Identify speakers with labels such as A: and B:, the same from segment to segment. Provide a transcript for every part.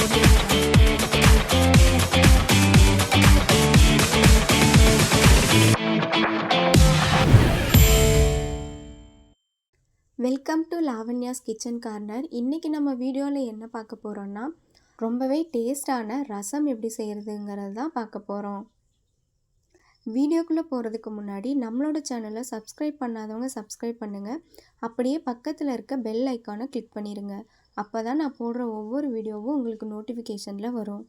A: Welcome to Lavanya's kitchen corner. இன்றைக்கி நம்ம வீடியோவில் என்ன பார்க்க போகிறோன்னா, ரொம்பவே டேஸ்டான ரசம் எப்படி செய்கிறதுங்கிறது தான் பார்க்க போகிறோம். வீடியோக்குள்ளே போகிறதுக்கு முன்னாடி நம்மளோட சேனலை சப்ஸ்கிரைப் பண்ணாதவங்க சப்ஸ்கிரைப் பண்ணுங்கள். அப்படியே பக்கத்தில் இருக்க பெல் ஐக்கானை கிளிக் பண்ணிடுங்க. அப்போ தான் நான் போடுற ஒவ்வொரு வீடியோவும் உங்களுக்கு நோட்டிஃபிகேஷனில் வரும்.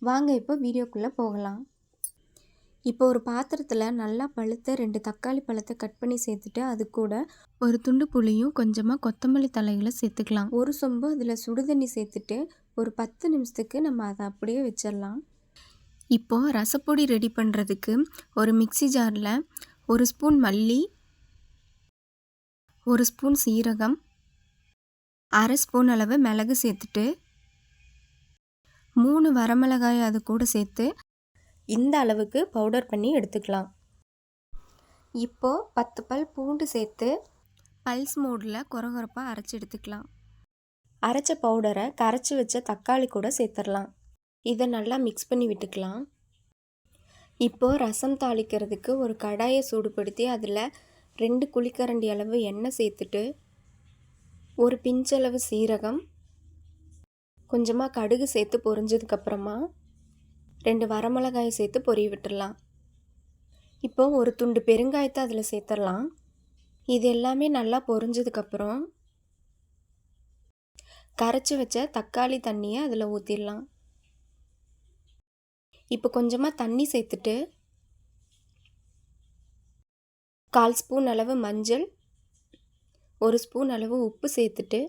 A: வாங்க இப்போ வீடியோக்குள்ளே போகலாம். இப்போ ஒரு பாத்திரத்தில் நல்லா பழுத்த 2 தக்காளி பழத்தை கட் பண்ணி சேர்த்துட்டு அது கூட ஒரு துண்டு புளியும் கொஞ்சமாக கொத்தமல்லி தலைகளை சேர்த்துக்கலாம். ஒரு சொம்பு அதில் சுடுதண்ணி சேர்த்துட்டு ஒரு 10 நிமிஷத்துக்கு நம்ம அதை அப்படியே வச்சிடலாம். இப்போது ரசப்பொடி ரெடி பண்ணுறதுக்கு ஒரு மிக்ஸி ஜாரில் 1 ஸ்பூன் மல்லி, 1 ஸ்பூன் சீரகம், 1/2 ஸ்பூன் அளவு மிளகு சேர்த்துட்டு 3 வரமிளகாய் அது கூட சேர்த்து இந்த அளவுக்கு பவுடர் பண்ணி எடுத்துக்கலாம். இப்போது 10 பல் பூண்டு சேர்த்து பல்ஸ் மோடில் கொரகொரப்பாக அரைச்சி எடுத்துக்கலாம். அரைச்ச பவுடரை கரைச்சி வச்ச தக்காளி கூட சேர்த்துடலாம். இதை நல்லா மிக்ஸ் பண்ணி விட்டுக்கலாம். இப்போது ரசம் தாளிக்கிறதுக்கு ஒரு கடாயை சூடுபடுத்தி அதில் 2 குழிக்கரண்டி அளவு எண்ணெய் சேர்த்துட்டு ஒரு பிஞ்சளவு சீரகம், கொஞ்சமாக கடுகு சேர்த்து பொரிஞ்சதுக்கப்புறமா 2 வரமிளகாயை சேர்த்து பொரிய விட்டுடலாம். இப்போது ஒரு துண்டு பெருங்காயத்தை அதில் சேர்த்துடலாம். இது எல்லாமே நல்லா பொரிஞ்சதுக்கப்புறம் கரைச்சி வச்ச தக்காளி தண்ணியை அதில் ஊற்றிடலாம். இப்போ கொஞ்சமாக தண்ணி சேர்த்துட்டு 1/4 ஸ்பூன் அளவு மஞ்சள், 1 ஸ்பூன் அளவு உப்பு சேர்த்துட்டு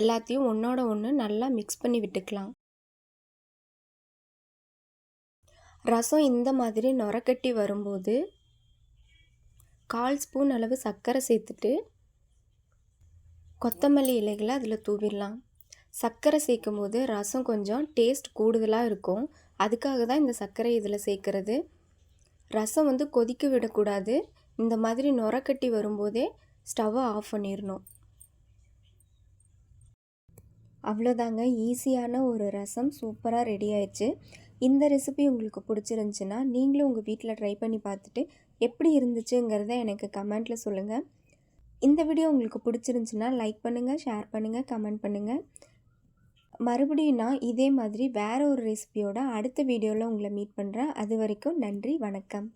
A: எல்லாத்தையும் ஒன்றோட ஒன்று நல்லா மிக்ஸ் பண்ணி விட்டுக்கலாம். ரசம் இந்த மாதிரி நுரக்கட்டி வரும்போது 1/4 ஸ்பூன் அளவு சர்க்கரை சேர்த்துட்டு கொத்தமல்லி இலைகளை அதில் தூவிடலாம். சர்க்கரை சேர்க்கும் போது ரசம் கொஞ்சம் டேஸ்ட் கூடுதலாக இருக்கும். அதுக்காக தான் இந்த சர்க்கரை இதில் சேர்க்குறது. ரசம் கொதிக்க விடக்கூடாது. இந்த மாதிரி நுரக்கட்டி வரும்போதே ஸ்டவ்வை ஆஃப் பண்ணிடணும். அவ்வளோதாங்க, ஈஸியான ஒரு ரசம் சூப்பராக ரெடி ஆயிடுச்சு. இந்த ரெசிபி உங்களுக்கு பிடிச்சிருந்துச்சுன்னா நீங்களும் உங்கள் வீட்டில் ட்ரை பண்ணி பார்த்துட்டு எப்படி இருந்துச்சுங்கிறத எனக்கு கமெண்ட்டில் சொல்லுங்கள். இந்த வீடியோ உங்களுக்கு பிடிச்சிருந்துச்சுன்னா லைக் பண்ணுங்கள், ஷேர் பண்ணுங்கள், கமெண்ட் பண்ணுங்கள். மறுபடியும் நான் இதே மாதிரி வேறு ஒரு ரெசிபியோட அடுத்த வீடியோவில் உங்களை மீட் பண்ணுறேன். அது வரைக்கும் நன்றி, வணக்கம்.